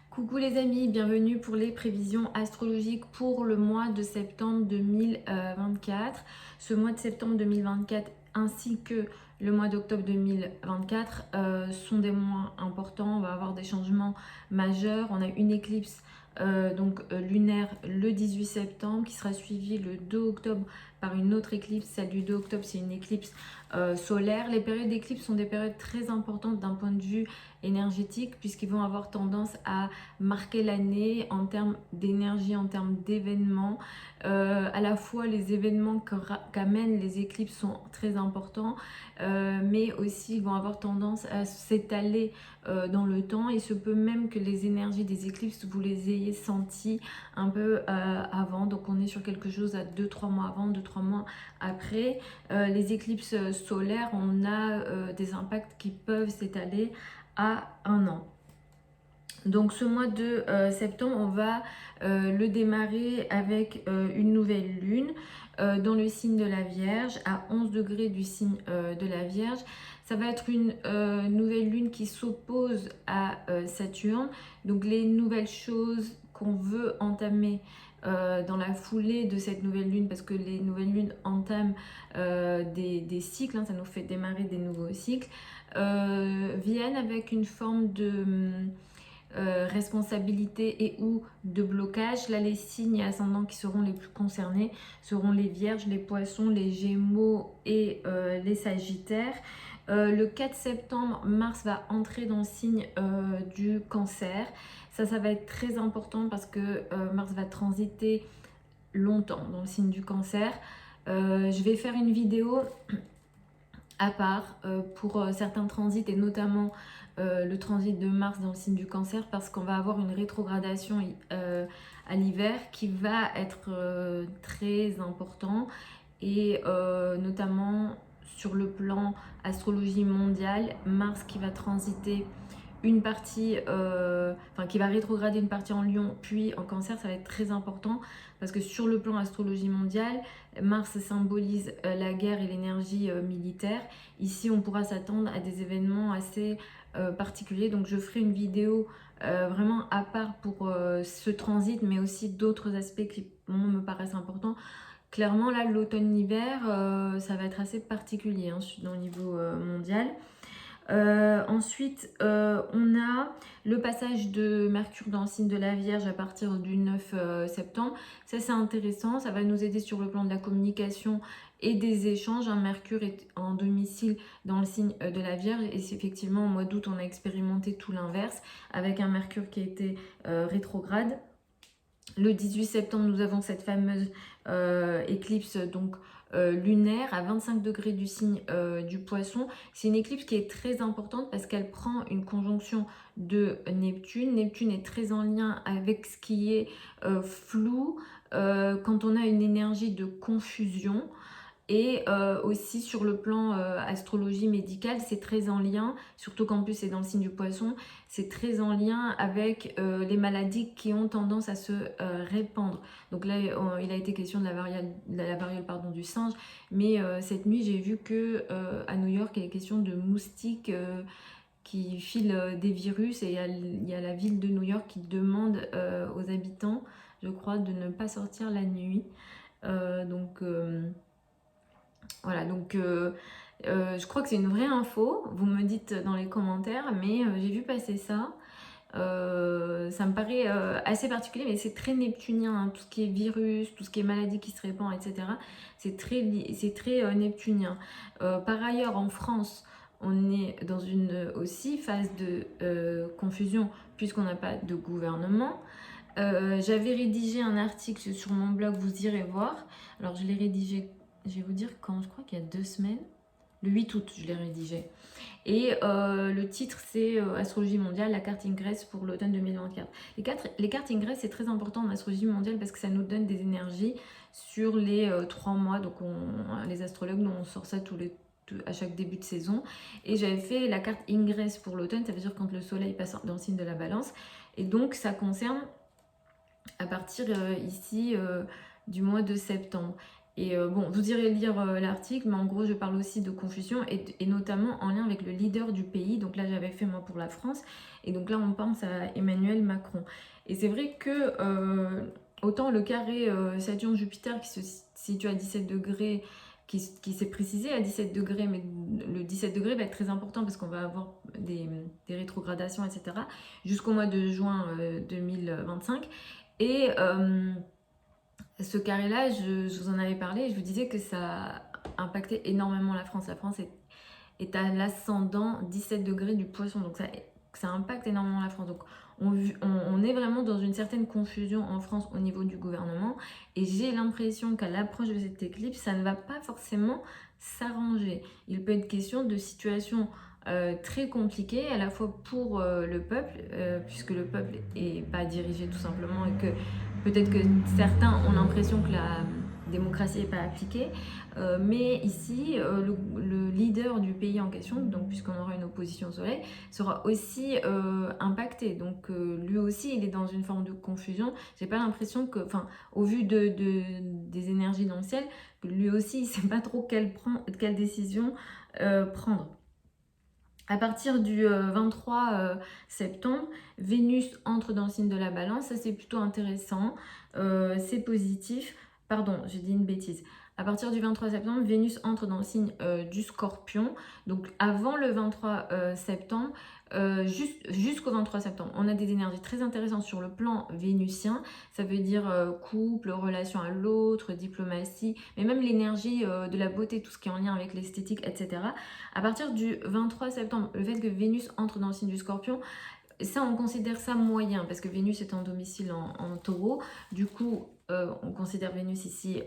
Coucou les amis, bienvenue pour les prévisions astrologiques pour le mois de septembre 2024. Ce mois de septembre 2024 ainsi que le mois d'octobre 2024 sont des mois importants. On va avoir des changements majeurs. On a une éclipse lunaire le 18 septembre qui sera suivie le 2 octobre par une autre éclipse. Celle du 2 octobre, c'est une éclipse solaire. Les périodes d'éclipse sont des périodes très importantes d'un point de vue énergétique puisqu'ils vont avoir tendance à marquer l'année en termes d'énergie, en termes d'événements. À la fois les événements qu'amènent les éclipses sont très importants, mais aussi ils vont avoir tendance à s'étaler dans le temps. Il se peut même que les énergies des éclipses, vous les ayez senties un peu avant. Donc on est sur quelque chose à 2-3 mois avant, 2-3 mois après. Les éclipses solaires, on a des impacts qui peuvent s'étaler à 1 an. Donc ce mois de septembre, on va le démarrer avec une nouvelle lune dans le signe de la Vierge, à 11 degrés du signe de la Vierge. Ça va être une nouvelle lune qui s'oppose à Saturne. Donc les nouvelles choses qu'on veut entamer dans la foulée de cette nouvelle lune, parce que les nouvelles lunes entament des cycles, hein, ça nous fait démarrer des nouveaux cycles, viennent avec une forme de responsabilité et ou de blocage. Là, les signes et ascendants qui seront les plus concernés seront les Vierges, les Poissons, les Gémeaux et les Sagittaires. Le 4 septembre, Mars va entrer dans le signe du Cancer. Ça va être très important parce que Mars va transiter longtemps dans le signe du Cancer. Je vais faire une vidéo à part pour certains transits et notamment le transit de Mars dans le signe du Cancer, parce qu'on va avoir une rétrogradation à l'hiver qui va être très important, et notamment sur le plan astrologie mondiale, Mars qui va transiter une partie, qui va rétrograder une partie en Lion puis en Cancer. Ça va être très important parce que sur le plan astrologie mondiale, Mars symbolise la guerre et l'énergie militaire. Ici, on pourra s'attendre à des événements assez particuliers. Donc, je ferai une vidéo vraiment à part pour ce transit, mais aussi d'autres aspects qui me paraissent importants. Clairement, là, l'automne-hiver, ça va être assez particulier hein, au niveau mondial. Ensuite, on a le passage de Mercure dans le signe de la Vierge à partir du 9 septembre. Ça, c'est intéressant. Ça va nous aider sur le plan de la communication et des échanges. Mercure est en domicile dans le signe de la Vierge. Et effectivement, au mois d'août, on a expérimenté tout l'inverse avec un Mercure qui était rétrograde. Le 18 septembre, nous avons cette fameuse éclipse lunaire à 25 degrés du signe du Poisson. C'est une éclipse qui est très importante parce qu'elle prend une conjonction de Neptune. Neptune est très en lien avec ce qui est flou, quand on a une énergie de confusion. Et aussi sur le plan astrologie médicale, c'est très en lien, surtout qu'en plus c'est dans le signe du Poisson, c'est très en lien avec les maladies qui ont tendance à se répandre. Donc là, il a été question de la variole du singe, mais cette nuit j'ai vu que à New York, il est question de moustiques qui filent des virus, et il y a la ville de New York qui demande aux habitants, je crois, de ne pas sortir la nuit. Voilà, donc je crois que c'est une vraie info. Vous me dites dans les commentaires, mais j'ai vu passer ça. Ça me paraît assez particulier, mais c'est très neptunien, hein, tout ce qui est virus, tout ce qui est maladie qui se répand, etc. C'est très neptunien. Par ailleurs, en France, on est dans une aussi phase de confusion puisqu'on n'a pas de gouvernement. J'avais rédigé un article sur mon blog, vous irez voir. Alors je l'ai rédigé, je vais vous dire quand, je crois qu'il y a 2 semaines. Le 8 août, je l'ai rédigé. Et le titre, c'est Astrologie mondiale, la carte Ingress pour l'automne 2024. Les cartes Ingress, c'est très important en astrologie mondiale parce que ça nous donne des énergies sur les 3 mois. Donc les astrologues, nous, on sort ça à chaque début de saison. Et j'avais fait la carte Ingress pour l'automne, ça veut dire quand le soleil passe dans le signe de la balance. Et donc ça concerne à partir ici du mois de septembre. Et bon, vous irez lire l'article, mais en gros, je parle aussi de confusion et notamment en lien avec le leader du pays. Donc là, j'avais fait moi pour la France. Et donc là, on pense à Emmanuel Macron. Et c'est vrai que autant le carré Saturne-Jupiter qui se situe à 17 degrés, qui s'est précisé à 17 degrés, mais le 17 degrés va être très important parce qu'on va avoir des rétrogradations, etc. jusqu'au mois de juin 2025. Et ce carré-là, je vous en avais parlé et je vous disais que ça impactait énormément la France. La France est à l'ascendant 17 degrés du poisson, donc ça impacte énormément la France. Donc on est vraiment dans une certaine confusion en France au niveau du gouvernement et j'ai l'impression qu'à l'approche de cette éclipse, ça ne va pas forcément s'arranger. Il peut être question de situations très compliquées à la fois pour le peuple, puisque le peuple n'est pas dirigé tout simplement et que peut-être que certains ont l'impression que la démocratie n'est pas appliquée, mais ici, le leader du pays en question, donc puisqu'on aura une opposition au soleil, sera aussi impacté. Donc lui aussi, il est dans une forme de confusion. J'ai pas l'impression que, enfin, au vu des énergies dans le ciel, que lui aussi, il sait pas trop quelle décision prendre. À partir du 23 septembre, Vénus entre dans le signe de la balance, ça c'est plutôt intéressant, c'est positif. Pardon, j'ai dit une bêtise. À partir du 23 septembre, Vénus entre dans le signe du Scorpion. Donc avant le 23 septembre, jusqu'au 23 septembre, on a des énergies très intéressantes sur le plan vénusien. Ça veut dire couple, relation à l'autre, diplomatie, mais même l'énergie de la beauté, tout ce qui est en lien avec l'esthétique, etc. À partir du 23 septembre, le fait que Vénus entre dans le signe du Scorpion, ça on considère ça moyen parce que Vénus est en domicile en taureau. Du coup, on considère Vénus ici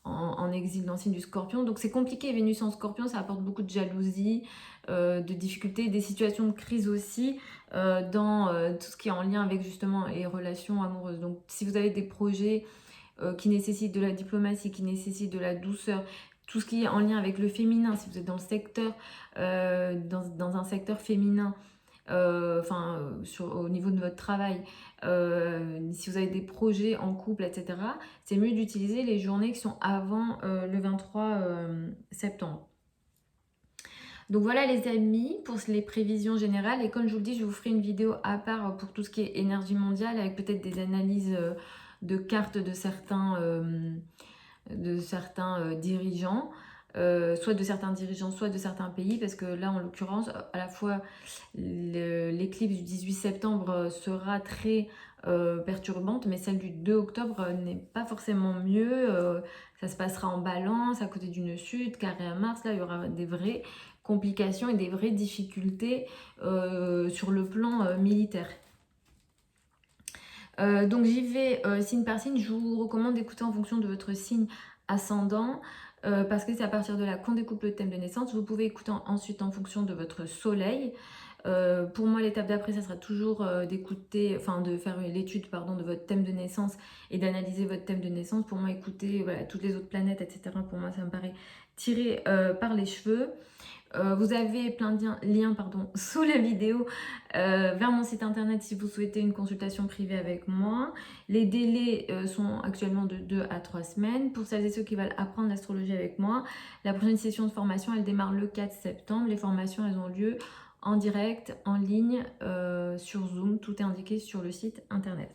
en exil dans le signe du Scorpion. Donc c'est compliqué, Vénus en Scorpion, ça apporte beaucoup de jalousie, de difficultés, des situations de crise aussi dans tout ce qui est en lien avec justement les relations amoureuses. Donc si vous avez des projets qui nécessitent de la diplomatie, qui nécessitent de la douceur, tout ce qui est en lien avec le féminin, si vous êtes dans le secteur, dans un secteur féminin, au niveau de votre travail, si vous avez des projets en couple, etc., c'est mieux d'utiliser les journées qui sont avant le 23 septembre. Donc voilà les amis pour les prévisions générales et comme je vous le dis, je vous ferai une vidéo à part pour tout ce qui est énergie mondiale avec peut-être des analyses de cartes de certains dirigeants, soit de certains dirigeants, soit de certains pays, parce que là, en l'occurrence, à la fois, l'éclipse du 18 septembre sera très perturbante, mais celle du 2 octobre n'est pas forcément mieux. Ça se passera en balance, à côté d'une sud, carré à Mars. Là, il y aura des vraies complications et des vraies difficultés sur le plan militaire. Donc j'y vais signe par signe. Je vous recommande d'écouter en fonction de votre signe ascendant parce que c'est à partir de là qu'on découpe le thème de naissance. Vous pouvez écouter ensuite en fonction de votre soleil. Pour moi, l'étape d'après, ça sera toujours d'écouter, enfin de faire l'étude pardon, de votre thème de naissance et d'analyser votre thème de naissance. Pour moi, écouter voilà, toutes les autres planètes, etc. Pour moi, ça me paraît tiré par les cheveux. Vous avez plein de liens sous la vidéo vers mon site internet si vous souhaitez une consultation privée avec moi. Les délais sont actuellement de 2 à 3 semaines. Pour celles et ceux qui veulent apprendre l'astrologie avec moi, la prochaine session de formation, elle démarre le 4 septembre. Les formations, elles ont lieu en direct, en ligne, sur Zoom. Tout est indiqué sur le site internet.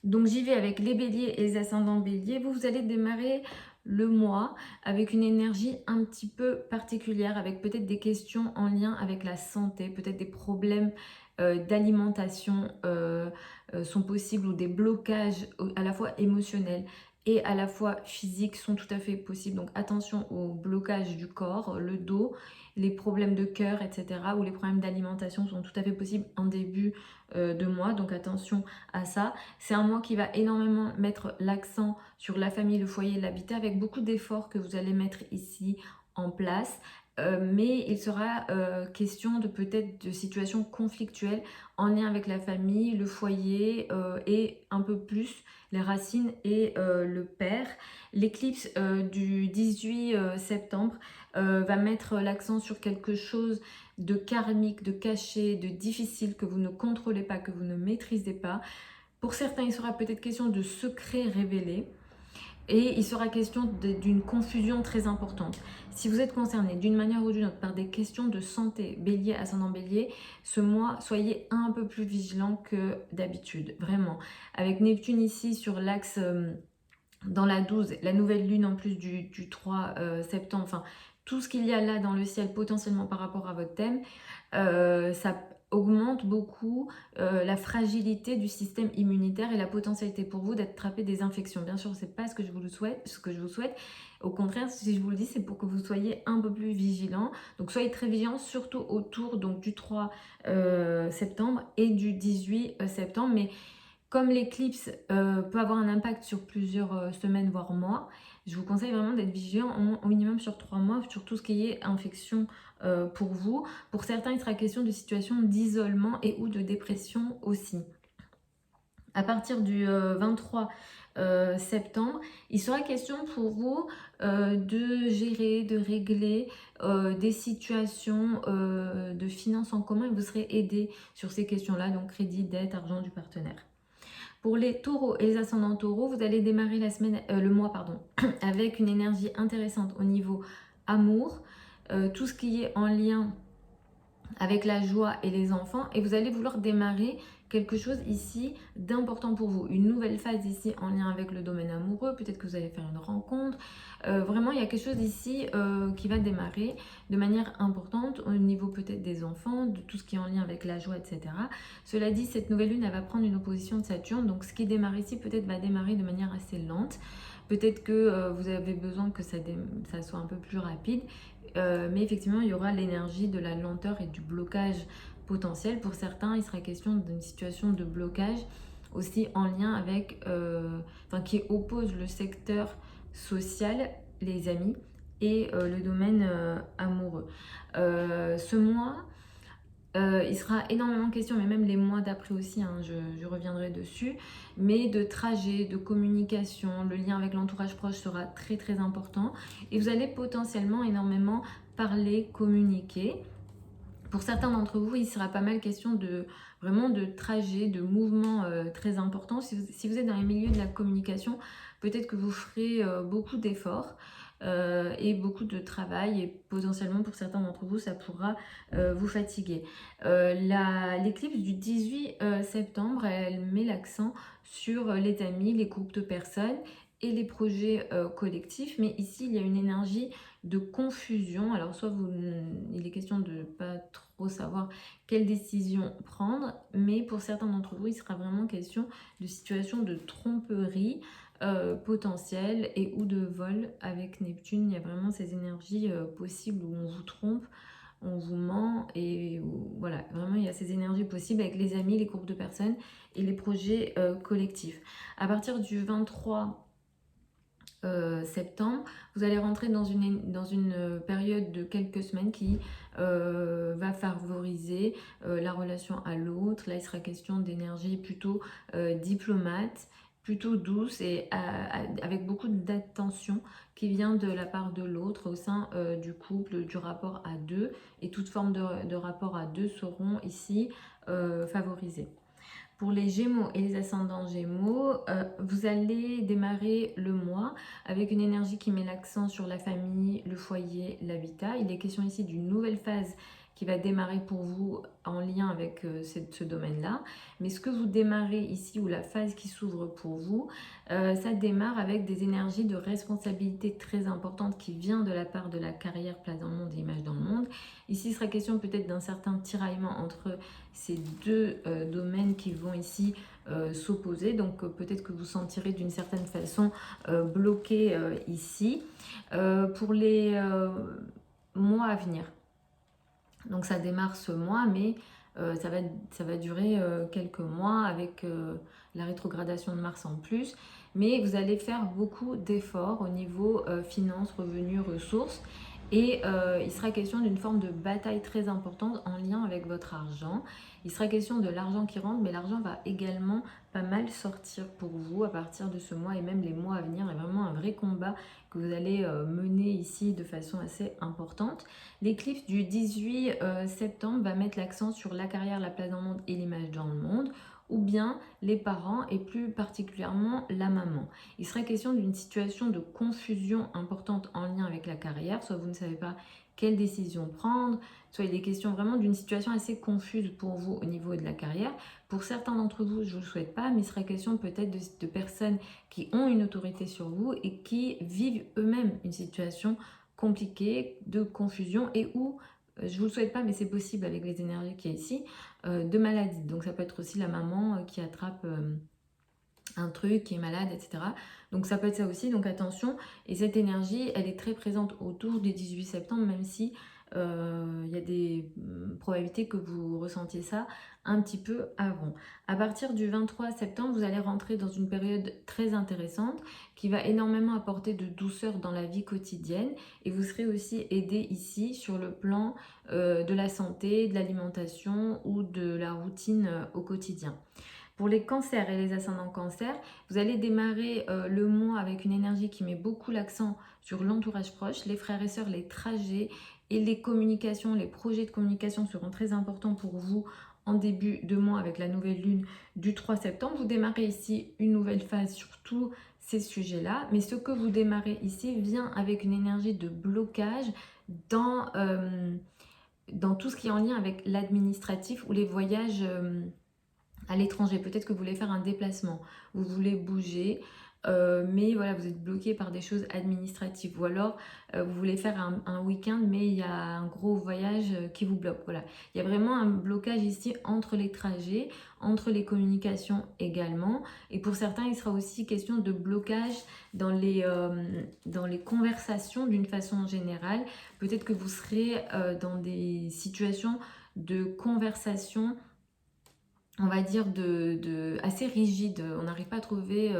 Donc j'y vais avec les béliers et les ascendants béliers. Vous allez démarrer le mois avec une énergie un petit peu particulière, avec peut-être des questions en lien avec la santé, peut-être des problèmes d'alimentation sont possibles ou des blocages à la fois émotionnels et à la fois physiques sont tout à fait possibles. Donc attention aux blocages du corps, le dos, les problèmes de cœur, etc. ou les problèmes d'alimentation sont tout à fait possibles en début de mois. Donc attention à ça. C'est un mois qui va énormément mettre l'accent sur la famille, le foyer, l'habitat avec beaucoup d'efforts que vous allez mettre ici en place. Mais il sera question de peut-être de situations conflictuelles en lien avec la famille, le foyer et un peu plus les racines et le père. L'éclipse du 18 septembre va mettre l'accent sur quelque chose de karmique, de caché, de difficile que vous ne contrôlez pas, que vous ne maîtrisez pas. Pour certains, il sera peut-être question de secrets révélés. Et il sera question d'une confusion très importante. Si vous êtes concerné d'une manière ou d'une autre par des questions de santé, bélier, ascendant bélier, ce mois, soyez un peu plus vigilant que d'habitude, vraiment. Avec Neptune ici sur l'axe dans la 12, la nouvelle lune en plus du 3 septembre, enfin tout ce qu'il y a là dans le ciel potentiellement par rapport à votre thème, ça augmente beaucoup la fragilité du système immunitaire et la potentialité pour vous d'attraper des infections. Bien sûr, c'est pas ce que je vous souhaite. Au contraire, si je vous le dis, c'est pour que vous soyez un peu plus vigilants. Donc soyez très vigilants, surtout autour donc, du 3 septembre et du 18 septembre. Mais comme l'éclipse peut avoir un impact sur plusieurs semaines, voire mois, je vous conseille vraiment d'être vigilant au minimum sur 3 mois, sur tout ce qui est infection pour vous. Pour certains, il sera question de situation d'isolement et ou de dépression aussi. À partir du 23 septembre, il sera question pour vous de gérer, de régler des situations de finances en commun et vous serez aidé sur ces questions-là, donc crédit, dette, argent du partenaire. Pour les taureaux et les ascendants taureaux, vous allez démarrer le mois avec une énergie intéressante au niveau amour, tout ce qui est en lien avec la joie et les enfants, et vous allez vouloir démarrer quelque chose ici d'important pour vous, une nouvelle phase ici en lien avec le domaine amoureux, peut-être que vous allez faire une rencontre, vraiment il y a quelque chose ici qui va démarrer de manière importante au niveau peut-être des enfants, de tout ce qui est en lien avec la joie, etc. Cela dit, cette nouvelle lune elle va prendre une opposition de Saturne, donc ce qui démarre ici peut-être va démarrer de manière assez lente, peut-être que vous avez besoin que ça soit un peu plus rapide, mais effectivement il y aura l'énergie de la lenteur et du blocage potentiel. Pour certains, il sera question d'une situation de blocage aussi en lien avec, qui oppose le secteur social, les amis, et le domaine amoureux. Ce mois, il sera énormément question, mais même les mois d'après aussi, hein, je reviendrai dessus, mais de trajet, de communication, le lien avec l'entourage proche sera très très important et vous allez potentiellement énormément parler, communiquer. Pour certains d'entre vous, il sera pas mal question de vraiment de trajet, de mouvements très importants. Si vous êtes dans les milieux de la communication, peut-être que vous ferez beaucoup d'efforts et beaucoup de travail et potentiellement pour certains d'entre vous, ça pourra vous fatiguer. L'éclipse du 18 septembre, elle met l'accent sur les amis, les groupes de personnes et les projets collectifs, mais ici il y a une énergie de confusion. Alors soit il est question de ne pas trop savoir quelle décision prendre, mais pour certains d'entre vous, il sera vraiment question de situation de tromperie potentielle et ou de vol avec Neptune. Il y a vraiment ces énergies possibles où on vous trompe, on vous ment et voilà, vraiment il y a ces énergies possibles avec les amis, les groupes de personnes et les projets collectifs. À partir du 23 septembre, vous allez rentrer dans une période de quelques semaines qui va favoriser la relation à l'autre. Là, il sera question d'énergie plutôt diplomate, plutôt douce et avec beaucoup d'attention qui vient de la part de l'autre au sein du couple, du rapport à deux. Et toute forme de rapport à deux seront ici favorisées. Pour les Gémeaux et les ascendants Gémeaux, vous allez démarrer le mois avec une énergie qui met l'accent sur la famille, le foyer, l'habitat. Il est question ici d'une nouvelle phase qui va démarrer pour vous en lien avec ce domaine-là. Mais ce que vous démarrez ici, ou la phase qui s'ouvre pour vous, ça démarre avec des énergies de responsabilité très importantes qui vient de la part de la carrière, place dans le monde et image dans le monde. Ici, il sera question peut-être d'un certain tiraillement entre ces deux domaines qui vont ici s'opposer. Donc peut-être que vous sentirez d'une certaine façon bloqué ici. Pour les mois à venir, donc ça démarre ce mois, mais ça va durer quelques mois avec la rétrogradation de Mars en plus. Mais vous allez faire beaucoup d'efforts au niveau finances, revenus, ressources. Et il sera question d'une forme de bataille très importante en lien avec votre argent. Il sera question de l'argent qui rentre, mais l'argent va également pas mal sortir pour vous à partir de ce mois et même les mois à venir. Il y a vraiment un vrai combat que vous allez mener ici de façon assez importante. L'éclipse du 18 septembre va mettre l'accent sur la carrière, la place dans le monde et l'image dans le monde. ou bien les parents et plus particulièrement la maman. Il serait question d'une situation de confusion importante en lien avec la carrière, soit vous ne savez pas quelle décision prendre, soit il est question vraiment d'une situation assez confuse pour vous au niveau de la carrière. Pour certains d'entre vous, je ne vous le souhaite pas, mais il serait question peut-être de personnes qui ont une autorité sur vous et qui vivent eux-mêmes une situation compliquée, de confusion et où, je ne vous le souhaite pas, mais c'est possible avec les énergies qu'il y a ici, de maladie. Donc ça peut être aussi la maman qui attrape un truc, qui est malade, etc. Donc ça peut être ça aussi, donc attention. Et cette énergie, elle est très présente autour du 18 septembre, même si il y a des probabilités que vous ressentiez ça un petit peu avant. À partir du 23 septembre, vous allez rentrer dans une période très intéressante qui va énormément apporter de douceur dans la vie quotidienne et vous serez aussi aidé ici sur le plan de la santé, de l'alimentation ou de la routine au quotidien. Pour les cancers et les ascendants cancers, vous allez démarrer le mois avec une énergie qui met beaucoup l'accent sur l'entourage proche, les frères et sœurs, les trajets et les communications, les projets de communication seront très importants pour vous en début de mois avec la nouvelle lune du 3 septembre. Vous démarrez ici une nouvelle phase sur tous ces sujets-là, mais ce que vous démarrez ici vient avec une énergie de blocage dans tout ce qui est en lien avec l'administratif ou les voyages à l'étranger. Peut-être que vous voulez faire un déplacement, vous voulez bouger, mais voilà, vous êtes bloqué par des choses administratives. Ou alors, vous voulez faire un week-end, mais il y a un gros voyage qui vous bloque. Voilà, il y a vraiment un blocage ici entre les trajets, entre les communications également. Et pour certains, il sera aussi question de blocage dans les conversations d'une façon générale. Peut-être que vous serez dans des situations de conversation, on va dire, assez rigide. On n'arrive pas à trouver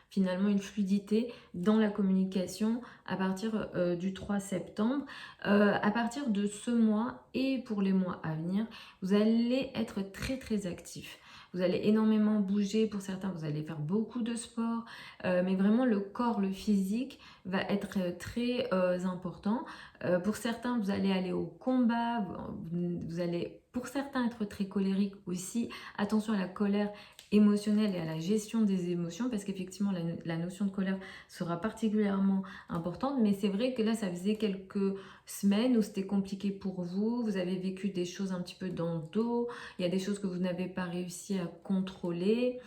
finalement une fluidité dans la communication à partir du 3 septembre. À partir de ce mois et pour les mois à venir, vous allez être très très actif. Vous allez énormément bouger, pour certains vous allez faire beaucoup de sport, mais vraiment le corps, le physique va être très important. Pour certains vous allez aller au combat, vous allez pour certains être très colérique aussi. Attention à la colère émotionnelle et à la gestion des émotions parce qu'effectivement la notion de colère sera particulièrement importante, mais c'est vrai que là ça faisait quelques semaines où c'était compliqué pour vous, vous avez vécu des choses un petit peu dans le dos, il y a des choses que vous n'avez pas réussi à contrôler.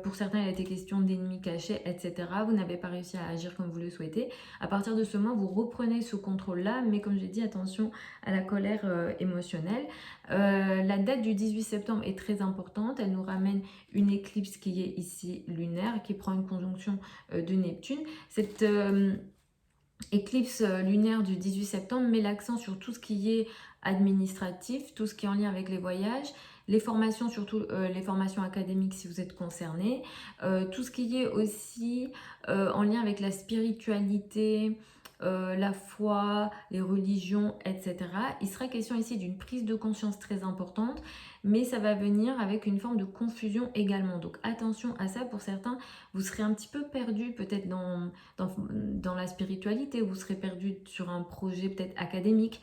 Pour certains, il a été question d'ennemis cachés, etc. Vous n'avez pas réussi à agir comme vous le souhaitez. À partir de ce moment, vous reprenez ce contrôle-là, mais comme j'ai dit, attention à la colère émotionnelle. La date du 18 septembre est très importante. Elle nous ramène une éclipse qui est ici lunaire, qui prend une conjonction de Neptune. Cette éclipse lunaire du 18 septembre met l'accent sur tout ce qui est administratif, tout ce qui est en lien avec les voyages, les formations, surtout les formations académiques si vous êtes concerné, tout ce qui est aussi en lien avec la spiritualité, la foi, les religions, etc. Il sera question ici d'une prise de conscience très importante, mais ça va venir avec une forme de confusion également. Donc attention à ça, pour certains, vous serez un petit peu perdu peut-être dans la spiritualité, vous serez perdu sur un projet peut-être académique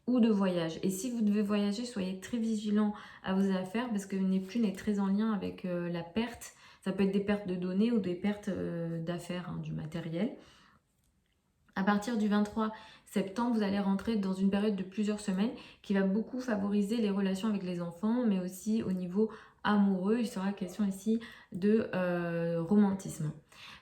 ou de voyage. Et si vous devez voyager, soyez très vigilant à vos affaires parce que Neptune est très en lien avec la perte. Ça peut être des pertes de données ou des pertes d'affaires, du matériel. À partir du 23 septembre, vous allez rentrer dans une période de plusieurs semaines qui va beaucoup favoriser les relations avec les enfants, mais aussi au niveau amoureux. Il sera question ici de romantisme.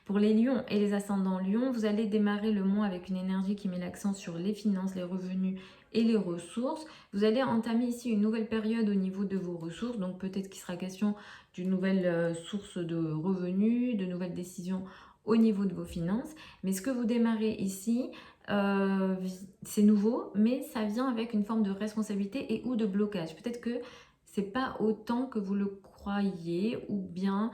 Pour les lions et les ascendants lions, vous allez démarrer le mois avec une énergie qui met l'accent sur les finances, les revenus et les ressources. Vous allez entamer ici une nouvelle période au niveau de vos ressources, donc peut-être qu'il sera question d'une nouvelle source de revenus, de nouvelles décisions au niveau de vos finances. Mais ce que vous démarrez ici, c'est nouveau, mais ça vient avec une forme de responsabilité et ou de blocage. Peut-être que c'est pas autant que vous le croyez, ou bien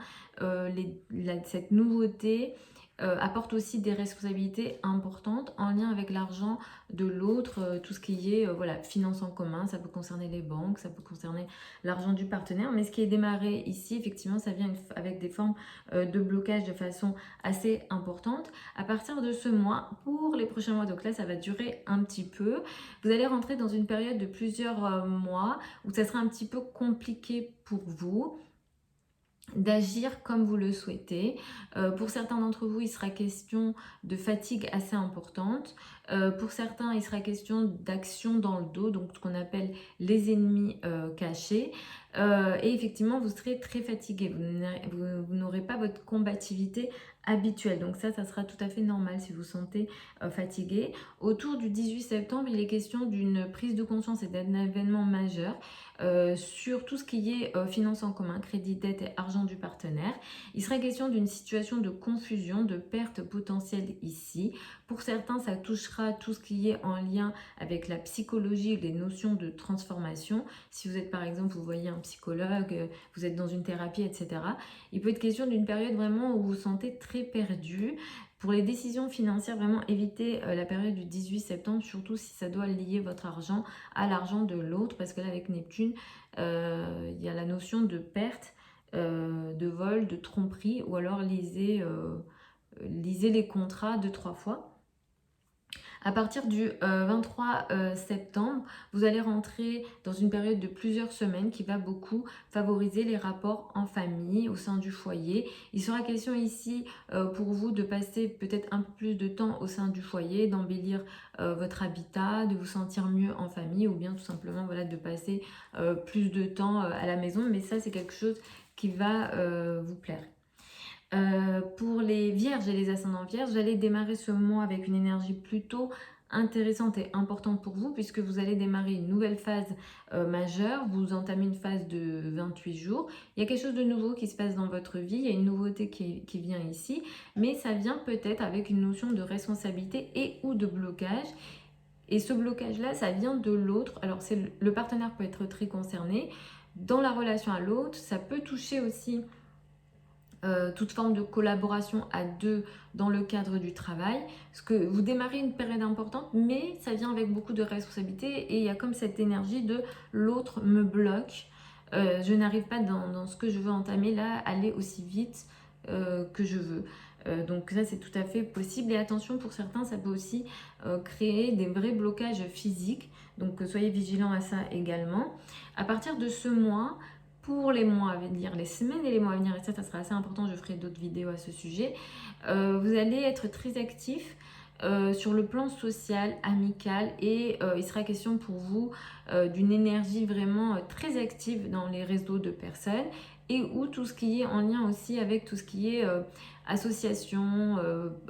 cette nouveauté apporte aussi des responsabilités importantes en lien avec l'argent de l'autre, tout ce qui est voilà, finance en commun, ça peut concerner les banques, ça peut concerner l'argent du partenaire, mais ce qui est démarré ici, effectivement, ça vient avec des formes de blocage de façon assez importante. À partir de ce mois, pour les prochains mois, donc là ça va durer un petit peu, vous allez rentrer dans une période de plusieurs mois où ça sera un petit peu compliqué pour vous. d'agir comme vous le souhaitez. Pour certains d'entre vous, il sera question de fatigue assez importante. Pour certains, il sera question d'action dans le dos, donc ce qu'on appelle les ennemis cachés. Et effectivement, vous serez très fatigué. Vous n'aurez pas votre combativité habituelle. Donc ça sera tout à fait normal si vous vous sentez fatigué. Autour du 18 septembre, il est question d'une prise de conscience et d'un événement majeur. Sur tout ce qui est finances en commun, crédit, dette et argent du partenaire. Il sera question d'une situation de confusion, de perte potentielle ici. Pour certains, ça touchera tout ce qui est en lien avec la psychologie, les notions de transformation. Si vous êtes par exemple, vous voyez un psychologue, vous êtes dans une thérapie, etc. Il peut être question d'une période vraiment où vous vous sentez très perdu. Pour les décisions financières, vraiment évitez la période du 18 septembre, surtout si ça doit lier votre argent à l'argent de l'autre, parce que là avec Neptune, il y a la notion de perte, de vol, de tromperie, ou alors lisez les contrats 2-3 fois. À partir du 23 septembre, vous allez rentrer dans une période de plusieurs semaines qui va beaucoup favoriser les rapports en famille, au sein du foyer. Il sera question ici pour vous de passer peut-être un peu plus de temps au sein du foyer, d'embellir votre habitat, de vous sentir mieux en famille, ou bien tout simplement voilà, de passer plus de temps à la maison. Mais ça, c'est quelque chose qui va vous plaire. Pour les vierges et les ascendants vierges, vous allez démarrer ce mois avec une énergie plutôt intéressante et importante pour vous, puisque vous allez démarrer une nouvelle phase majeure, vous entamez une phase de 28 jours. Il y a quelque chose de nouveau qui se passe dans votre vie, il y a une nouveauté qui vient ici, mais ça vient peut-être avec une notion de responsabilité et ou de blocage. Et ce blocage-là, ça vient de l'autre. Alors, le partenaire peut être très concerné. Dans la relation à l'autre, ça peut toucher aussi toute forme de collaboration à deux dans le cadre du travail. Parce que vous démarrez une période importante, mais ça vient avec beaucoup de responsabilités et il y a comme cette énergie de l'autre me bloque. Je n'arrive pas dans ce que je veux entamer là, aller aussi vite que je veux. Donc ça c'est tout à fait possible et attention pour certains ça peut aussi créer des vrais blocages physiques, donc soyez vigilants à ça également. À partir de ce mois, pour les mois à venir, les semaines et les mois à venir, et ça sera assez important, je ferai d'autres vidéos à ce sujet, vous allez être très actif sur le plan social, amical, et il sera question pour vous d'une énergie vraiment très active dans les réseaux de personnes et ou tout ce qui est en lien aussi avec tout ce qui est association,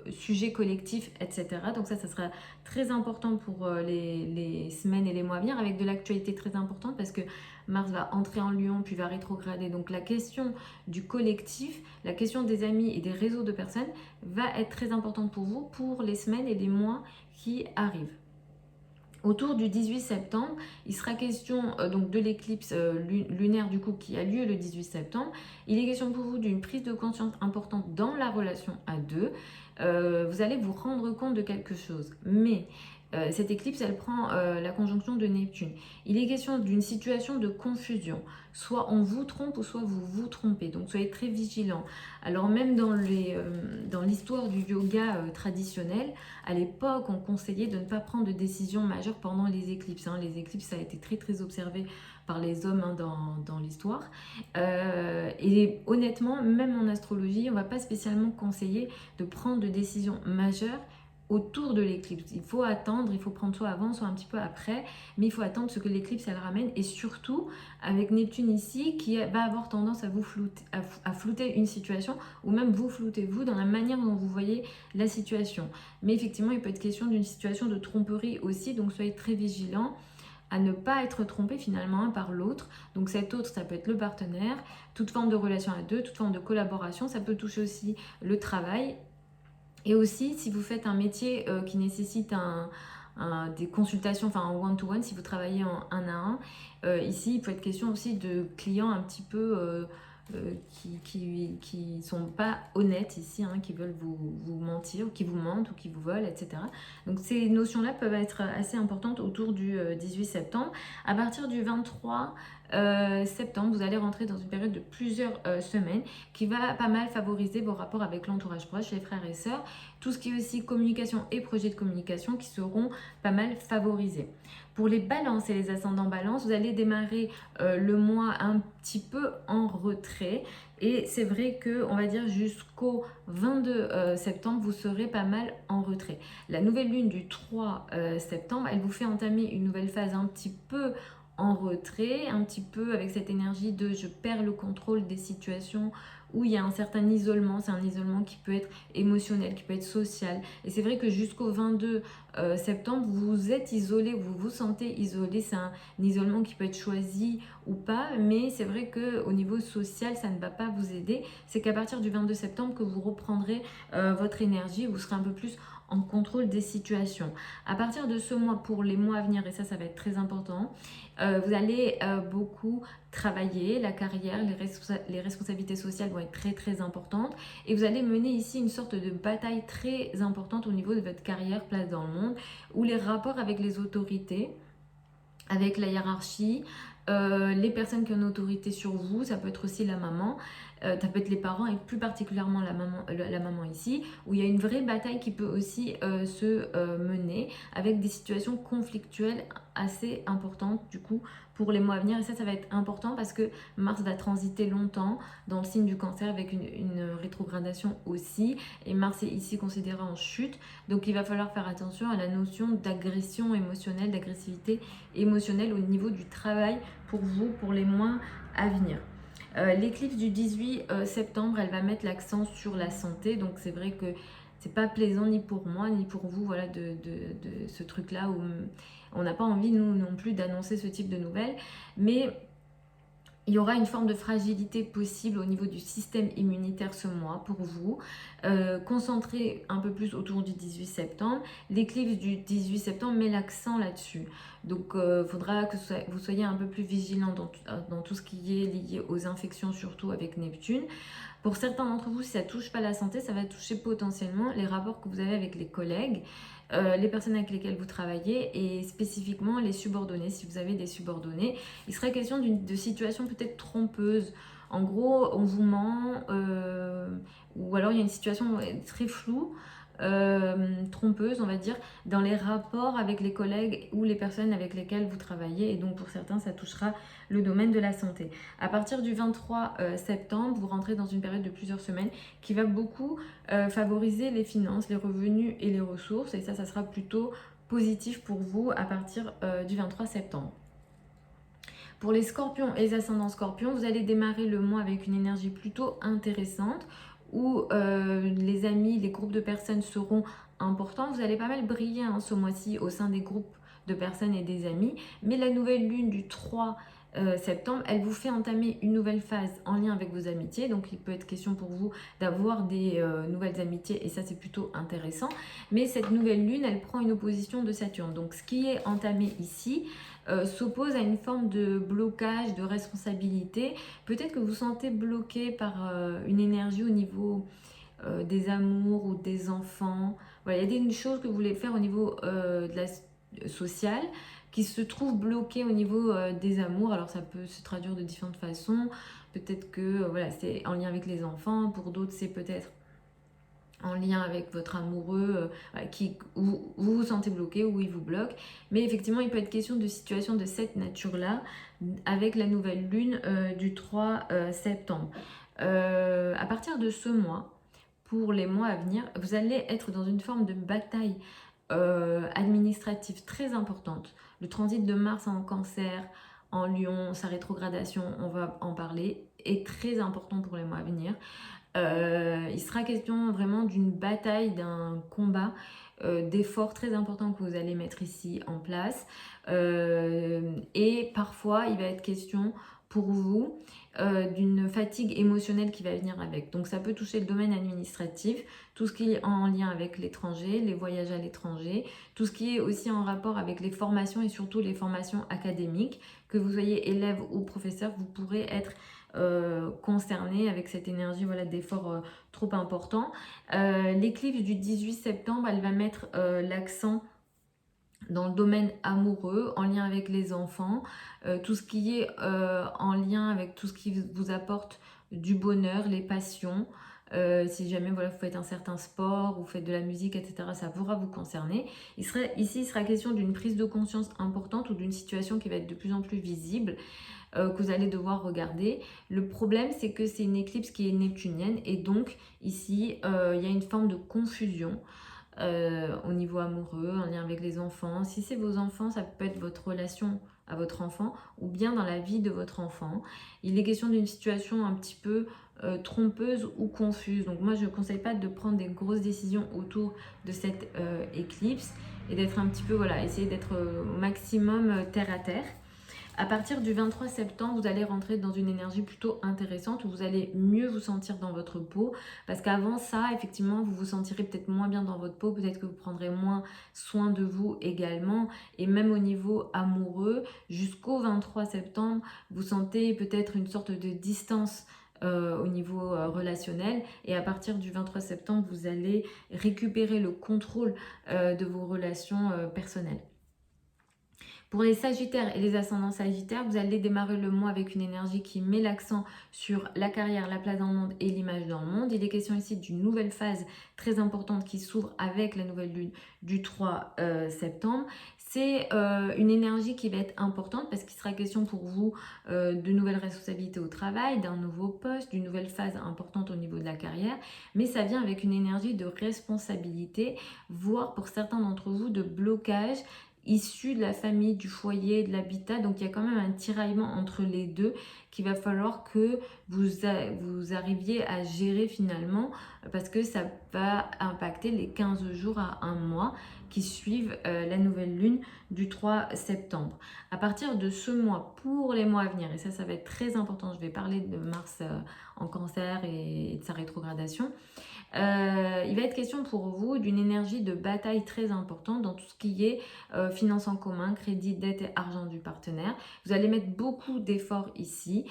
sujets collectifs, etc. Donc ça sera très important pour les semaines et les mois à venir, avec de l'actualité très importante parce que Mars va entrer en Lion puis va rétrograder. Donc la question du collectif, la question des amis et des réseaux de personnes va être très importante pour vous pour les semaines et les mois qui arrivent. Autour du 18 septembre, il sera question donc de l'éclipse lunaire du coup qui a lieu le 18 septembre. Il est question pour vous d'une prise de conscience importante dans la relation à deux. Vous allez vous rendre compte de quelque chose. Mais cette éclipse, elle prend la conjonction de Neptune. Il est question d'une situation de confusion. Soit on vous trompe ou soit vous vous trompez. Donc soyez très vigilants. Alors même dans l'histoire du yoga traditionnel, à l'époque, on conseillait de ne pas prendre de décisions majeures pendant les éclipses. Les éclipses, ça a été très très observé par les hommes dans l'histoire. Et honnêtement, même en astrologie, on ne va pas spécialement conseiller de prendre de décisions majeures autour de l'éclipse. Il faut attendre, il faut prendre soit avant, soit un petit peu après, mais il faut attendre ce que l'éclipse elle ramène, et surtout avec Neptune ici qui va avoir tendance à vous flouter, à flouter une situation, ou même vous floutez vous dans la manière dont vous voyez la situation. Mais effectivement, il peut être question d'une situation de tromperie aussi, donc soyez très vigilants à ne pas être trompé finalement un par l'autre. Donc cet autre, ça peut être le partenaire, toute forme de relation à deux, toute forme de collaboration, ça peut toucher aussi le travail. Et aussi, si vous faites un métier qui nécessite des consultations, enfin en one-to-one, si vous travaillez en 1 à 1, ici, il peut être question aussi de clients un petit peu qui sont pas honnêtes ici, qui veulent vous mentir, ou qui vous mentent, ou qui vous volent, etc. Donc ces notions-là peuvent être assez importantes autour du 18 septembre. À partir du 23 septembre, vous allez rentrer dans une période de plusieurs semaines qui va pas mal favoriser vos rapports avec l'entourage proche, les frères et sœurs, tout ce qui est aussi communication et projets de communication qui seront pas mal favorisés. Pour les balances et les ascendants balance, vous allez démarrer le mois un petit peu en retrait. Et c'est vrai que, on va dire, jusqu'au 22 septembre, vous serez pas mal en retrait. La nouvelle lune du 3 septembre, elle vous fait entamer une nouvelle phase un petit peu en retrait, un petit peu avec cette énergie de je perds le contrôle des situations où il y a un certain isolement. C'est un isolement qui peut être émotionnel, qui peut être social. Et c'est vrai que jusqu'au 22 septembre, vous êtes isolé, vous vous sentez isolé. C'est un isolement qui peut être choisi ou pas, mais c'est vrai qu'au niveau social, ça ne va pas vous aider. C'est qu'à partir du 22 septembre que vous reprendrez votre énergie, vous serez un peu plus en contrôle des situations. À partir de ce mois, pour les mois à venir, et ça va être très important, vous allez beaucoup travailler, la carrière, les responsabilités sociales vont être très très importantes et vous allez mener ici une sorte de bataille très importante au niveau de votre carrière, place dans le monde, où les rapports avec les autorités, avec la hiérarchie, les personnes qui ont une autorité sur vous, ça peut être aussi la maman, ça peut être les parents et plus particulièrement la maman ici, où il y a une vraie bataille qui peut aussi se mener avec des situations conflictuelles assez importantes du coup pour les mois à venir. Et ça va être important parce que Mars va transiter longtemps dans le signe du Cancer avec une rétrogradation aussi. Et Mars est ici considéré en chute, donc il va falloir faire attention à la notion d'agression émotionnelle, d'agressivité émotionnelle au niveau du travail pour vous, pour les mois à venir. L'éclipse du 18 septembre, elle va mettre l'accent sur la santé, donc c'est vrai que c'est pas plaisant ni pour moi ni pour vous, voilà, de ce truc-là où on n'a pas envie, nous non plus, d'annoncer ce type de nouvelles, mais il y aura une forme de fragilité possible au niveau du système immunitaire ce mois pour vous. Concentrez un peu plus autour du 18 septembre. L'éclipse du 18 septembre met l'accent là-dessus. Donc, il faudra que vous soyez un peu plus vigilant dans tout ce qui est lié aux infections, surtout avec Neptune. Pour certains d'entre vous, si ça ne touche pas la santé, ça va toucher potentiellement les rapports que vous avez avec les collègues, les personnes avec lesquelles vous travaillez et spécifiquement les subordonnés. Si vous avez des subordonnés, il serait question de situations peut-être trompeuses. En gros, on vous ment ou alors il y a une situation très floue, trompeuse, on va dire, dans les rapports avec les collègues ou les personnes avec lesquelles vous travaillez. Et donc, pour certains, ça touchera le domaine de la santé. À partir du 23 septembre, vous rentrez dans une période de plusieurs semaines qui va beaucoup favoriser les finances, les revenus et les ressources. Et ça sera plutôt positif pour vous à partir du 23 septembre. Pour les scorpions et les ascendants scorpions, vous allez démarrer le mois avec une énergie plutôt intéressante où les amis, les groupes de personnes seront importants. Vous allez pas mal briller ce mois-ci au sein des groupes de personnes et des amis. Mais la nouvelle lune du 3 septembre, elle vous fait entamer une nouvelle phase en lien avec vos amitiés. Donc, il peut être question pour vous d'avoir des nouvelles amitiés et ça, c'est plutôt intéressant. Mais cette nouvelle lune, elle prend une opposition de Saturne. Donc, ce qui est entamé ici s'oppose à une forme de blocage, de responsabilité. Peut-être que vous sentez bloqué par une énergie au niveau des amours ou des enfants. Voilà, il y a des choses que vous voulez faire au niveau de la sociale qui se trouvent bloquées au niveau des amours. Alors ça peut se traduire de différentes façons. Peut-être que voilà, c'est en lien avec les enfants. Pour d'autres, c'est peut-être en lien avec votre amoureux où vous vous sentez bloqué, où il vous bloque. Mais effectivement, il peut être question de situations de cette nature-là avec la nouvelle lune du 3 septembre. À partir de ce mois, pour les mois à venir, vous allez être dans une forme de bataille administrative très importante. Le transit de Mars en Cancer, en Lion, sa rétrogradation, on va en parler, est très important pour les mois à venir. Il sera question vraiment d'une bataille, d'un combat, d'efforts très importants que vous allez mettre ici en place. Et parfois, il va être question pour vous d'une fatigue émotionnelle qui va venir avec. Donc ça peut toucher le domaine administratif, tout ce qui est en lien avec l'étranger, les voyages à l'étranger, tout ce qui est aussi en rapport avec les formations et surtout les formations académiques. Que vous soyez élève ou professeur, vous pourrez être concerné avec cette énergie d'effort trop important. L'éclipse du 18 septembre, elle va mettre l'accent dans le domaine amoureux, en lien avec les enfants, tout ce qui est en lien avec tout ce qui vous apporte du bonheur, les passions. Si jamais voilà, vous faites un certain sport, vous faites de la musique, etc., ça pourra vous concerner. Ici, il sera question d'une prise de conscience importante ou d'une situation qui va être de plus en plus visible, que vous allez devoir regarder. Le problème, c'est que c'est une éclipse qui est neptunienne et donc ici, il y a une forme de confusion au niveau amoureux, en lien avec les enfants. Si c'est vos enfants, ça peut être votre relation à votre enfant ou bien dans la vie de votre enfant. Il est question d'une situation un petit peu trompeuse ou confuse. Donc moi, je ne conseille pas de prendre des grosses décisions autour de cette éclipse et d'être un petit peu, voilà, essayer d'être au maximum terre à terre. À partir du 23 septembre, vous allez rentrer dans une énergie plutôt intéressante où vous allez mieux vous sentir dans votre peau. Parce qu'avant ça, effectivement, vous vous sentirez peut-être moins bien dans votre peau. Peut-être que vous prendrez moins soin de vous également. Et même au niveau amoureux, jusqu'au 23 septembre, vous sentez peut-être une sorte de distance au niveau relationnel. Et à partir du 23 septembre, vous allez récupérer le contrôle de vos relations personnelles. Pour les Sagittaires et les ascendants Sagittaires, vous allez démarrer le mois avec une énergie qui met l'accent sur la carrière, la place dans le monde et l'image dans le monde. Il est question ici d'une nouvelle phase très importante qui s'ouvre avec la nouvelle lune du 3 septembre. C'est une énergie qui va être importante parce qu'il sera question pour vous de nouvelles responsabilités au travail, d'un nouveau poste, d'une nouvelle phase importante au niveau de la carrière. Mais ça vient avec une énergie de responsabilité, voire pour certains d'entre vous de blocage issus de la famille, du foyer, de l'habitat. Donc il y a quand même un tiraillement entre les deux qu'il va falloir que vous arriviez à gérer finalement parce que ça va impacter les 15 jours à un mois qui suivent la nouvelle lune du 3 septembre. À partir de ce mois, pour les mois à venir, et ça va être très important, je vais parler de Mars en cancer et de sa rétrogradation. Il va être question pour vous d'une énergie de bataille très importante dans tout ce qui est finances en commun, crédit, dette et argent du partenaire. Vous allez mettre beaucoup d'efforts ici.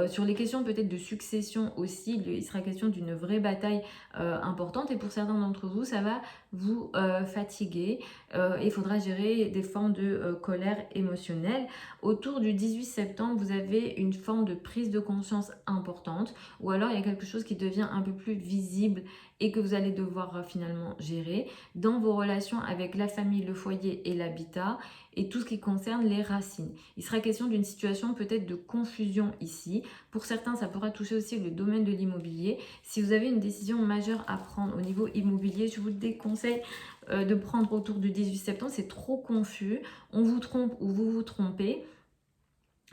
Sur les questions peut-être de succession aussi, il sera question d'une vraie bataille importante et pour certains d'entre vous, ça va vous fatiguer. Il faudra gérer des formes de colère émotionnelle. Autour du 18 septembre, vous avez une forme de prise de conscience importante ou alors il y a quelque chose qui devient un peu plus visible et que vous allez devoir finalement gérer dans vos relations avec la famille, le foyer et l'habitat et tout ce qui concerne les racines. Il sera question d'une situation peut-être de confusion ici. Pour certains, ça pourra toucher aussi le domaine de l'immobilier. Si vous avez une décision majeure à prendre au niveau immobilier, je vous déconseille de prendre autour du 18 septembre. C'est trop confus. On vous trompe ou vous vous trompez.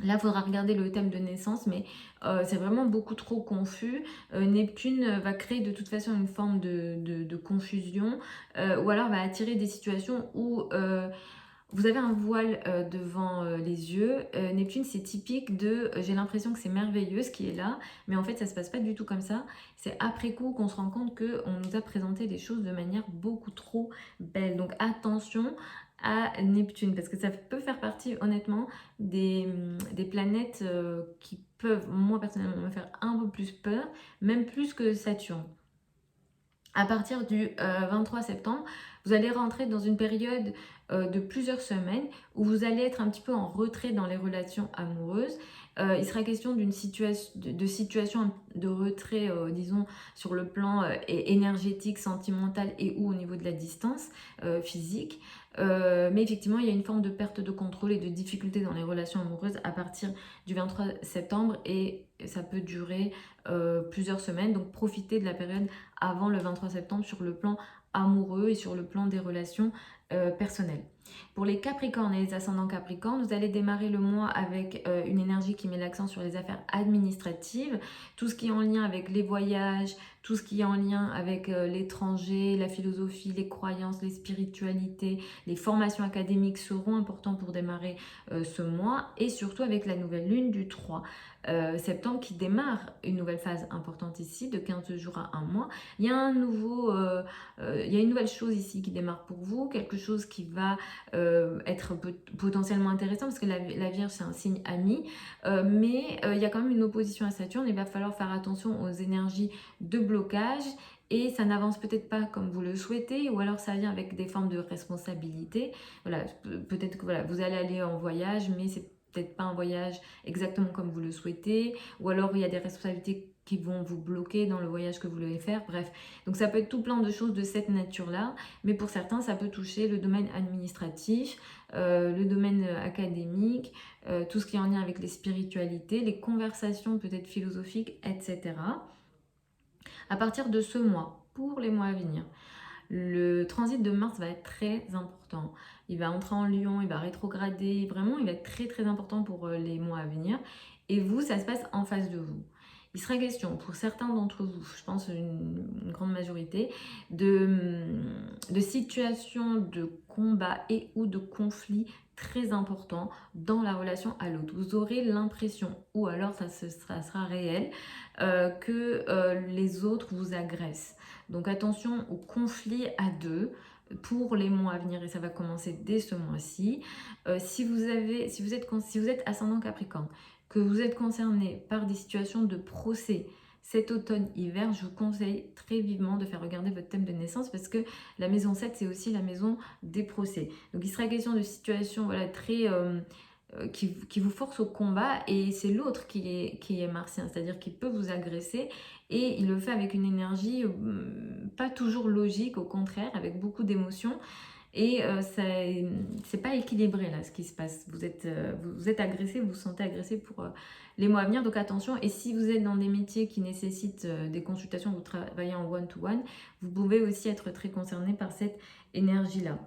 Là, il faudra regarder le thème de naissance, mais c'est vraiment beaucoup trop confus. Neptune va créer de toute façon une forme de confusion ou alors va attirer des situations où vous avez un voile devant les yeux. Neptune, c'est typique de j'ai l'impression que c'est merveilleux ce qui est là, mais en fait, ça se passe pas du tout comme ça. C'est après coup qu'on se rend compte qu'on nous a présenté les choses de manière beaucoup trop belle. Donc attention à Neptune, parce que ça peut faire partie honnêtement des planètes qui peuvent, moi personnellement, me faire un peu plus peur, même plus que Saturne. À partir du 23 septembre, vous allez rentrer dans une période de plusieurs semaines où vous allez être un petit peu en retrait dans les relations amoureuses. Il sera question d'une situation de retrait, disons, sur le plan énergétique, sentimental et ou au niveau de la distance physique. Mais effectivement, il y a une forme de perte de contrôle et de difficulté dans les relations amoureuses à partir du 23 septembre et ça peut durer plusieurs semaines. Donc profitez de la période avant le 23 septembre sur le plan amoureux et sur le plan des relations personnelles. Pour les Capricornes et les ascendants Capricornes, vous allez démarrer le mois avec une énergie qui met l'accent sur les affaires administratives, tout ce qui est en lien avec les voyages, tout ce qui est en lien avec l'étranger, la philosophie, les croyances, les spiritualités, les formations académiques seront importants pour démarrer ce mois et surtout avec la nouvelle lune du 3 septembre qui démarre une nouvelle phase importante ici de 15 jours à un mois. Il y a il y a une nouvelle chose ici qui démarre pour vous, quelque chose qui va être potentiellement intéressant parce que la Vierge c'est un signe ami, mais il y a quand même une opposition à Saturne. Il va falloir faire attention aux énergies de blocage et ça n'avance peut-être pas comme vous le souhaitez, ou alors ça vient avec des formes de responsabilité. Voilà, peut-être que voilà, vous allez aller en voyage, mais c'est peut-être pas un voyage exactement comme vous le souhaitez, ou alors il y a des responsabilités qui vont vous bloquer dans le voyage que vous voulez faire, bref. Donc ça peut être tout plein de choses de cette nature-là, mais pour certains, ça peut toucher le domaine administratif, le domaine académique, tout ce qui est en lien avec les spiritualités, les conversations peut-être philosophiques, etc. À partir de ce mois, pour les mois à venir, le transit de Mars va être très important. Il va entrer en Lion, il va rétrograder, vraiment il va être très très important pour les mois à venir. Et vous, ça se passe en face de vous. Il sera question pour certains d'entre vous, je pense une grande majorité, de situations de combat et ou de conflits très importants dans la relation à l'autre. Vous aurez l'impression, ou alors ça sera réel, que les autres vous agressent. Donc attention aux conflits à deux pour les mois à venir, et ça va commencer dès ce mois-ci. Si vous êtes ascendant Capricorne, que vous êtes concerné par des situations de procès cet automne-hiver, je vous conseille très vivement de faire regarder votre thème de naissance, parce que la maison 7, c'est aussi la maison des procès. Donc il sera question de situations voilà, très... qui vous force au combat, et c'est l'autre qui est martien, c'est-à-dire qu'il peut vous agresser, et il le fait avec une énergie pas toujours logique, au contraire, avec beaucoup d'émotions, et c'est pas équilibré là ce qui se passe. Vous êtes agressé, vous vous sentez agressé pour les mois à venir, donc attention. Et si vous êtes dans des métiers qui nécessitent des consultations, vous travaillez en one-to-one, vous pouvez aussi être très concerné par cette énergie-là.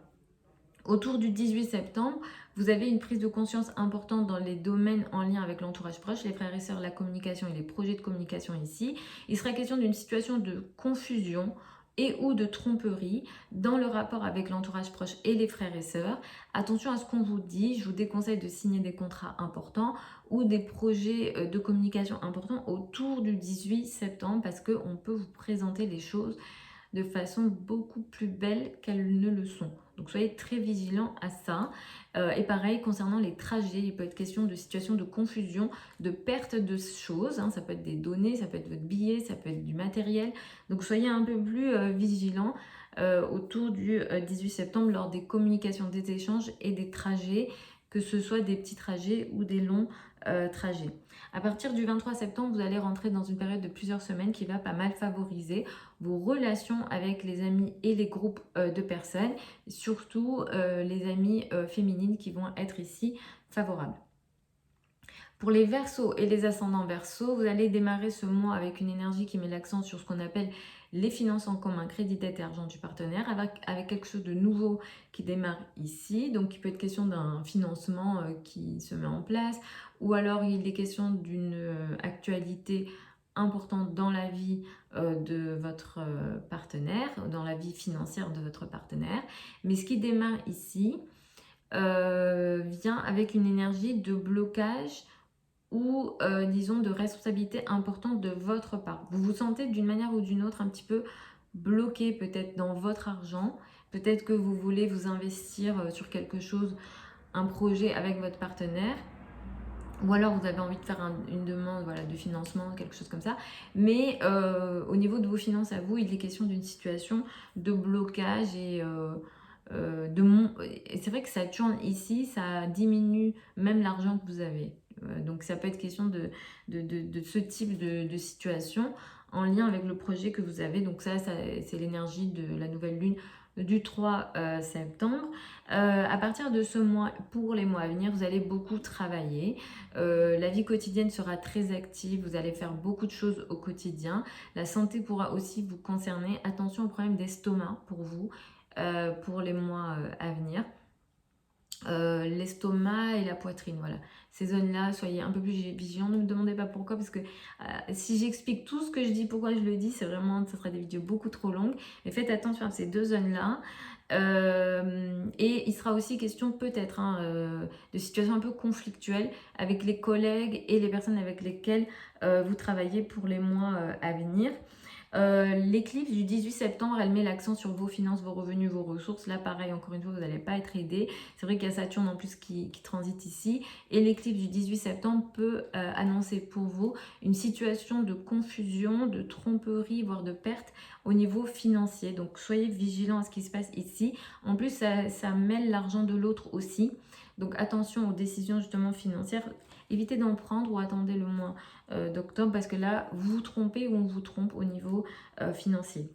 Autour du 18 septembre, vous avez une prise de conscience importante dans les domaines en lien avec l'entourage proche, les frères et sœurs, la communication et les projets de communication ici. Il sera question d'une situation de confusion et ou de tromperie dans le rapport avec l'entourage proche et les frères et sœurs. Attention à ce qu'on vous dit, je vous déconseille de signer des contrats importants ou des projets de communication importants autour du 18 septembre, parce qu'on peut vous présenter les choses de façon beaucoup plus belle qu'elles ne le sont. Donc soyez très vigilants à ça. Et pareil, concernant les trajets, il peut être question de situations de confusion, de perte de choses. Ça peut être des données, ça peut être votre billet, ça peut être du matériel. Donc soyez un peu plus vigilants autour du 18 septembre lors des communications, des échanges et des trajets, que ce soit des petits trajets ou des longs trajets. À partir du 23 septembre, vous allez rentrer dans une période de plusieurs semaines qui va pas mal favoriser vos relations avec les amis et les groupes de personnes, surtout les amis féminines qui vont être ici favorables. Pour les Verseaux et les ascendants Verseaux, vous allez démarrer ce mois avec une énergie qui met l'accent sur ce qu'on appelle les finances en commun, crédit, dette et argent du partenaire, avec quelque chose de nouveau qui démarre ici. Donc il peut être question d'un financement qui se met en place, ou alors il est question d'une actualité importante dans la vie de votre partenaire, dans la vie financière de votre partenaire. Mais ce qui démarre ici vient avec une énergie de blocage ou disons de responsabilité importante de votre part. Vous vous sentez d'une manière ou d'une autre un petit peu bloqué peut-être dans votre argent, peut-être que vous voulez vous investir sur quelque chose, un projet avec votre partenaire, ou alors vous avez envie de faire une demande voilà, de financement, quelque chose comme ça, mais au niveau de vos finances à vous, il est question d'une situation de blocage et c'est vrai que ça tourne ici, ça diminue même l'argent que vous avez. Donc ça peut être question de ce type de situation en lien avec le projet que vous avez. Donc ça c'est l'énergie de la nouvelle lune du 3 septembre. À partir de ce mois, pour les mois à venir, vous allez beaucoup travailler. La vie quotidienne sera très active, vous allez faire beaucoup de choses au quotidien. La santé pourra aussi vous concerner. Attention aux problèmes d'estomac pour vous, pour les mois à venir. L'estomac et la poitrine, voilà. Ces zones-là, soyez un peu plus vigilants. Ne me demandez pas pourquoi, parce que si j'explique tout ce que je dis, pourquoi je le dis, ça sera des vidéos beaucoup trop longues. Mais faites attention à ces deux zones-là. Et il sera aussi question peut-être de situations un peu conflictuelles avec les collègues et les personnes avec lesquelles vous travaillez pour les mois à venir. L'éclipse du 18 septembre, elle met l'accent sur vos finances, vos revenus, vos ressources. Là, pareil, encore une fois, vous n'allez pas être aidé. C'est vrai qu'il y a Saturne en plus qui transite ici. Et l'éclipse du 18 septembre peut annoncer pour vous une situation de confusion, de tromperie, voire de perte au niveau financier. Donc, soyez vigilants à ce qui se passe ici. En plus, ça mêle l'argent de l'autre aussi. Donc, attention aux décisions justement financières. Évitez d'en prendre ou attendez le mois d'octobre parce que là, vous vous trompez ou on vous trompe au niveau financier.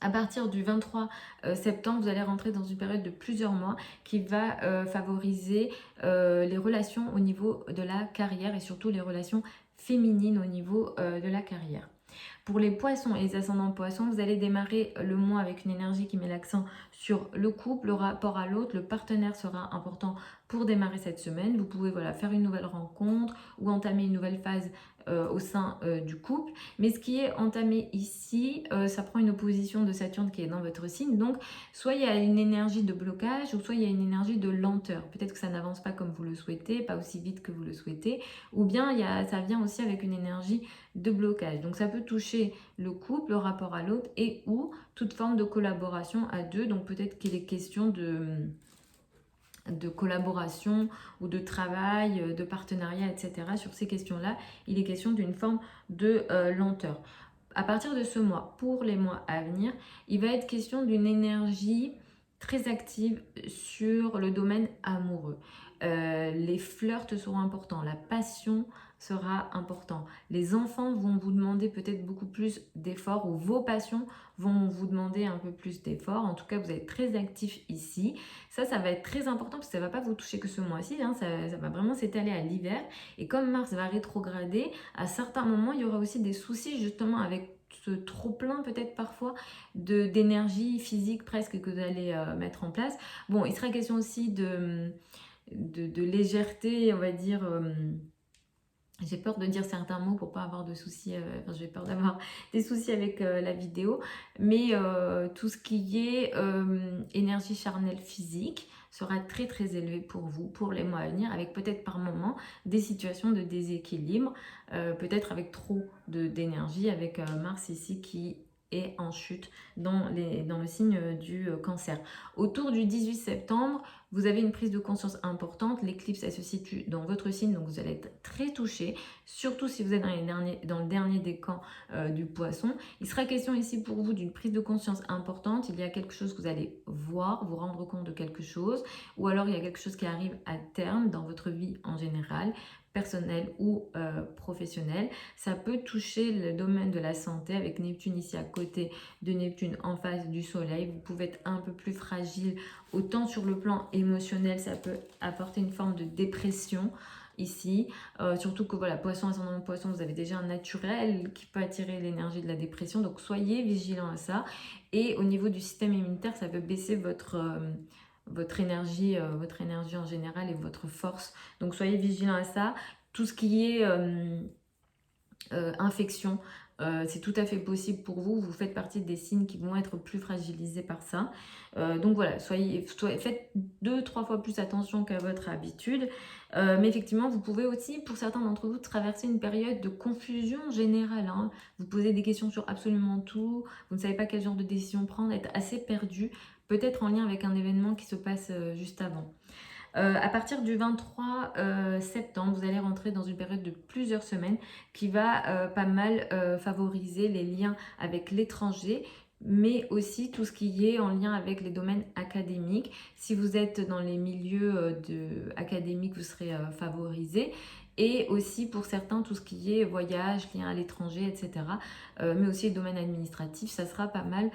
À partir du 23 septembre, vous allez rentrer dans une période de plusieurs mois qui va favoriser les relations au niveau de la carrière et surtout les relations féminines au niveau de la carrière. Pour les poissons et les ascendants poissons, vous allez démarrer le mois avec une énergie qui met l'accent sur le couple, le rapport à l'autre. Le partenaire sera important pour démarrer cette semaine. Vous pouvez faire une nouvelle rencontre ou entamer une nouvelle phase au sein du couple. Mais ce qui est entamé ici, ça prend une opposition de Saturne qui est dans votre signe. Donc, soit il y a une énergie de blocage ou soit il y a une énergie de lenteur. Peut-être que ça n'avance pas comme vous le souhaitez, pas aussi vite que vous le souhaitez. Ou bien ça vient aussi avec une énergie de blocage. Donc, ça peut toucher le couple, le rapport à l'autre et ou toute forme de collaboration à deux. Donc, peut-être qu'il est question de collaboration ou de travail, de partenariat, etc. Sur ces questions-là, il est question d'une forme de lenteur. À partir de ce mois, pour les mois à venir, il va être question d'une énergie très active sur le domaine amoureux. Les flirts seront importants, la passion sera important. Les enfants vont vous demander peut-être beaucoup plus d'efforts ou vos passions vont vous demander un peu plus d'efforts. En tout cas, vous êtes très actif ici. Ça va être très important parce que ça ne va pas vous toucher que ce mois-ci. Hein, ça va vraiment s'étaler à l'hiver. Et comme Mars va rétrograder, à certains moments, il y aura aussi des soucis justement avec ce trop-plein peut-être parfois d'énergie physique presque que vous allez mettre en place. Bon, il sera question aussi de légèreté, on va dire... j'ai peur de dire certains mots pour pas avoir de soucis, j'ai peur d'avoir des soucis avec la vidéo, mais tout ce qui est énergie charnelle physique sera très très élevé pour vous, pour les mois à venir, avec peut-être par moment des situations de déséquilibre, peut-être avec trop d'énergie, avec Mars ici qui est en chute dans le signe du cancer. Autour du 18 septembre, vous avez une prise de conscience importante. L'éclipse, elle se situe dans votre signe, donc vous allez être très touché, surtout si vous êtes dans le dernier décan du poisson. Il sera question ici pour vous d'une prise de conscience importante. Il y a quelque chose que vous allez voir, vous rendre compte de quelque chose, ou alors il y a quelque chose qui arrive à terme dans votre vie en général, personnel ou professionnel. Ça peut toucher le domaine de la santé avec Neptune ici à côté de Neptune en face du soleil. Vous pouvez être un peu plus fragile, autant sur le plan émotionnel, ça peut apporter une forme de dépression ici, surtout que voilà, poisson, ascendant poisson, vous avez déjà un naturel qui peut attirer l'énergie de la dépression, donc soyez vigilants à ça. Et au niveau du système immunitaire, ça peut baisser votre énergie en général et votre force. Donc soyez vigilants à ça. Tout ce qui est infection, c'est tout à fait possible pour vous. Vous faites partie des signes qui vont être plus fragilisés par ça. Donc voilà, faites 2-3 fois plus attention qu'à votre habitude. Mais effectivement, vous pouvez aussi, pour certains d'entre vous, traverser une période de confusion générale. Hein. Vous posez des questions sur absolument tout. Vous ne savez pas quel genre de décision prendre, être assez perdu. Peut-être en lien avec un événement qui se passe juste avant. À partir du 23 septembre, vous allez rentrer dans une période de plusieurs semaines qui va pas mal favoriser les liens avec l'étranger, mais aussi tout ce qui est en lien avec les domaines académiques. Si vous êtes dans les milieux académiques, vous serez favorisé. Et aussi pour certains, tout ce qui est voyage, lien à l'étranger, etc. Mais aussi le domaine administratif, ça sera pas mal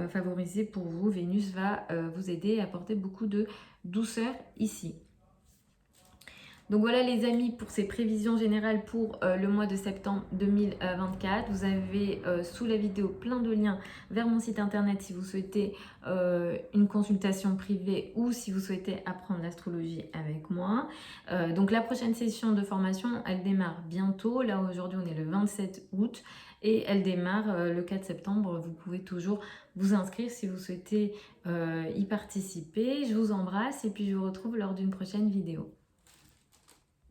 favorisé pour vous. Vénus va vous aider et apporter beaucoup de douceur ici. Donc voilà les amis pour ces prévisions générales pour le mois de septembre 2024. Vous avez sous la vidéo plein de liens vers mon site internet si vous souhaitez une consultation privée ou si vous souhaitez apprendre l'astrologie avec moi. Donc la prochaine session de formation, elle démarre bientôt. Là aujourd'hui on est le 27 août et elle démarre le 4 septembre. Vous pouvez toujours vous inscrire si vous souhaitez y participer. Je vous embrasse et puis je vous retrouve lors d'une prochaine vidéo.